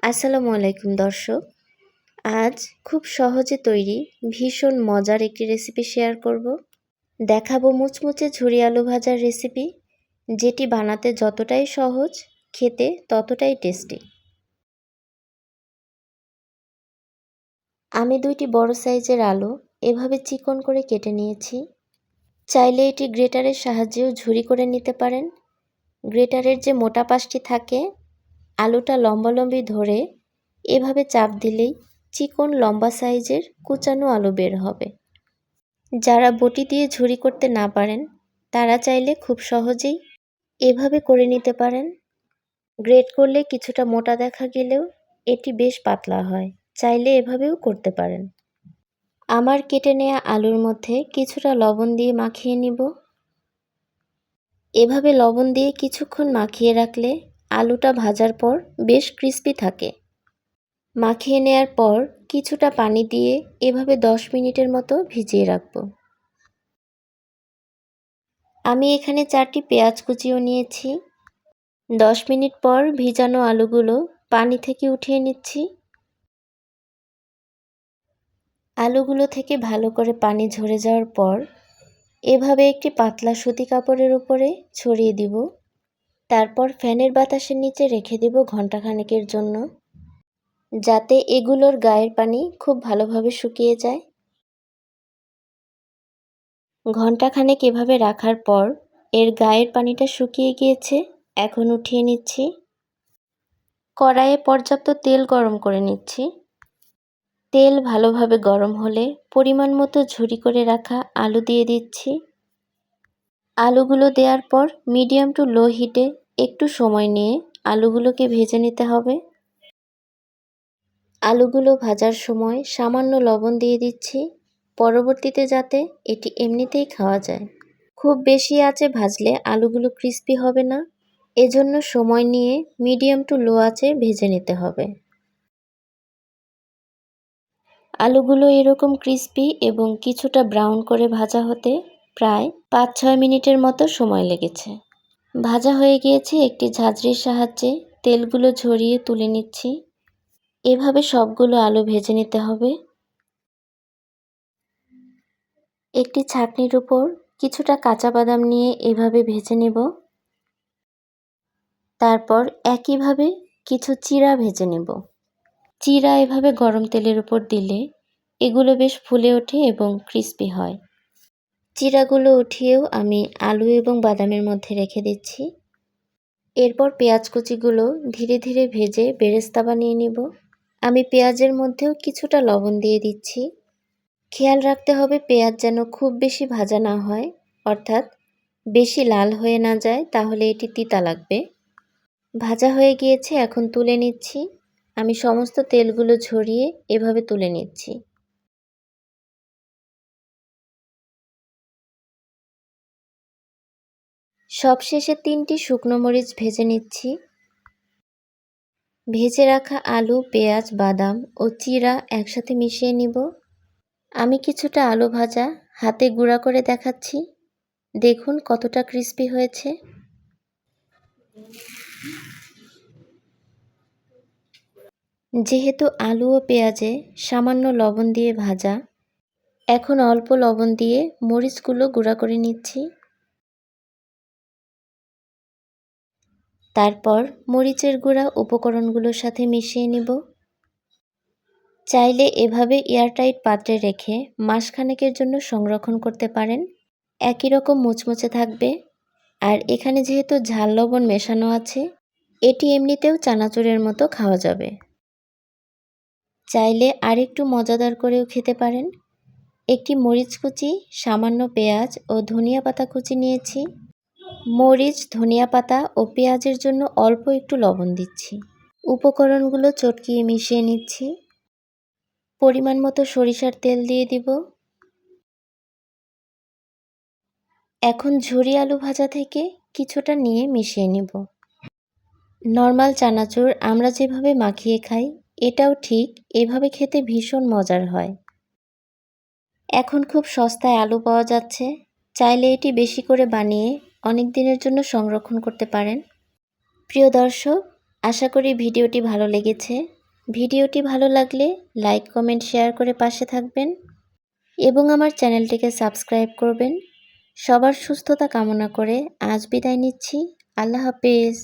আসসালামু আলাইকুম দর্শক। আজ খুব সহজে তৈরি ভীষণ মজার একটি রেসিপি শেয়ার করব। দেখাবো মুচমুচে ঝুরি আলু ভাজার রেসিপি, যেটি বানাতে যতটাই সহজ, খেতে ততটাই টেস্টি। আমি 2টি বড় সাইজের আলু এভাবে চিকন করে কেটে নিয়েছি। চাইলে এটি গ্রেটারের সাহায্যেও ঝুরি করে নিতে পারেন। গ্রেটারের যে মোটা পাশটি থাকে, আলুটা লম্বালম্বি ধরে এভাবে চাপ দিলেই চিকন লম্বা সাইজের কুচানো আলু বের হবে। যারা বটি দিয়ে ঝুরি করতে না পারেন, তারা চাইলে খুব সহজেই এভাবে করে নিতে পারেন। গ্রেট করলে কিছুটা মোটা দেখা গেলেও এটি বেশ পাতলা হয়, চাইলে এভাবেও করতে পারেন। আমার কেটে নেওয়া আলুর মধ্যে কিছুটা লবণ দিয়ে মাখিয়ে নিব। এভাবে লবণ দিয়ে কিছুক্ষণ মাখিয়ে রাখলে আলুটা ভাজার পর বেশ ক্রিস্পি থাকে। মাখিয়ে নেওয়ার পর কিছুটা পানি দিয়ে এভাবে 10 মিনিটের মতো ভিজিয়ে রাখব। আমি এখানে 4টি পেঁয়াজ কুচিও নিয়েছি। 10 মিনিট পর ভিজানো আলুগুলো পানি থেকে উঠিয়ে নিচ্ছি। আলুগুলো থেকে ভালো করে পানি ঝরে যাওয়ার পর এভাবে একটি পাতলা সুতি কাপড়ের উপরে ছড়িয়ে দিব। তারপর ফ্যানের বাতাসের নিচে রেখে দেব ঘন্টাখানেকের জন্য, যাতে এগুলোর গায়ের পানি খুব ভালোভাবে শুকিয়ে যায়। ঘন্টাখানেক এভাবে রাখার পর এর গায়ের পানিটা শুকিয়ে গিয়েছে। এখন উঠিয়ে নিচ্ছি। কড়াইয়ে পর্যাপ্ত তেল গরম করে নিচ্ছি। তেল ভালোভাবে গরম হলে পরিমাণ মতো ঝুরি করে রাখা আলু দিয়ে দিচ্ছি। আলুগুলো দেওয়ার পর মিডিয়াম টু লো হিটে একটু সময় নিয়ে আলুগুলোকে ভেজে নিতে হবে। আলুগুলো ভাজার সময় সামান্য লবণ দিয়ে দিচ্ছি, পরবর্তীতে যাতে এটি এমনিতেই খাওয়া যায়। খুব বেশি আঁচে ভাজলে আলুগুলো ক্রিস্পি হবে না, এজন্য সময় নিয়ে মিডিয়াম টু লো আঁচে ভেজে নিতে হবে। আলুগুলো এরকম ক্রিস্পি এবং কিছুটা ব্রাউন করে ভাজা হতে প্রায় 5-6 মিনিটের মতো সময় লেগেছে। ভাজা হয়ে গিয়েছে। একটি ঝাঁঝরির সাহায্যে তেলগুলো ঝরিয়ে তুলে নিচ্ছি। এভাবে সবগুলো আলু ভেজে নিতে হবে। একটি ছাঁকনির উপর কিছুটা কাঁচা বাদাম নিয়ে এভাবে ভেজে নেব। তারপর একইভাবে কিছু চিড়া ভেজে নেব। চিড়া এভাবে গরম তেলের উপর দিলে এগুলো বেশ ফুলে ওঠে এবং ক্রিস্পি হয়। চিড়াগুলো উঠিয়েও আমি আলু এবং বাদামের মধ্যে রেখে দিচ্ছি। এরপর পেঁয়াজ কুচিগুলো ধীরে ধীরে ভেজে বেরেস্তা বানিয়ে নিব। আমি পেঁয়াজের মধ্যেও কিছুটা লবণ দিয়ে দিচ্ছি। খেয়াল রাখতে হবে পেঁয়াজ যেন খুব বেশি ভাজা না হয়, অর্থাৎ বেশি লাল হয়ে না যায়, তাহলে এটি তিতা লাগবে। ভাজা হয়ে গিয়েছে, এখন তুলে নিচ্ছি। আমি সমস্ত তেলগুলো ঝরিয়ে এভাবে তুলে নিচ্ছি। সবশেষে 3টি শুকনো মরিচ ভেজে নিচ্ছি। ভেজে রাখা আলু, পেঁয়াজ, বাদাম ও চিড়া একসাথে মিশিয়ে নিব। আমি কিছুটা আলু ভাজা হাতে গুঁড়া করে দেখাচ্ছি। দেখুন কতটা ক্রিস্পি হয়েছে। যেহেতু আলু ও পেঁয়াজে সামান্য লবণ দিয়ে ভাজা, এখন অল্প লবণ দিয়ে মরিচগুলো গুঁড়া করে নিচ্ছি। তারপর মরিচের গুঁড়া উপকরণগুলোর সাথে মিশিয়ে নিব। চাইলে এভাবে এয়ারটাইট পাত্রে রেখে মাসখানেকের জন্য সংরক্ষণ করতে পারেন। একই রকম মুচমুচে থাকবে। আর এখানে যেহেতু ঝাল লবণ মেশানো আছে, এটি এমনিতেও চানাচুরের মতো খাওয়া যাবে। চাইলে আরেকটু মজাদার করেও খেতে পারেন। একটি মরিচ কুচি, সামান্য পেঁয়াজ ও ধনিয়া পাতা কুচি নিয়েছি। মরিচ, ধনিয়া পাতা ও পেঁয়াজের জন্য অল্প একটু লবণ দিচ্ছি। উপকরণগুলো চটকিয়ে মিশিয়ে নিচ্ছি। পরিমাণ মতো সরিষার তেল দিয়ে দিব। এখন ঝুরি আলু ভাজা থেকে কিছুটা নিয়ে মিশিয়ে নিব। নর্মাল চানাচুর আমরা যেভাবে মাখিয়ে খাই, এটাও ঠিক এভাবে খেতে ভীষণ মজার হয়। এখন খুব সস্তায় আলু পাওয়া যাচ্ছে, চাইলে এটি বেশি করে বানিয়ে অনেক দিনের জন্য সংরক্ষণ করতে পারেন। প্রিয় দর্শক, আশা করি ভিডিওটি ভালো লেগেছে। ভিডিওটি ভালো লাগলে লাইক, কমেন্ট, শেয়ার করে পাশে থাকবেন এবং আমার চ্যানেলটিকে সাবস্ক্রাইব করবেন। সবার সুস্থতা কামনা করে আজ বিদায় নিচ্ছি। আল্লাহ হাফেজ।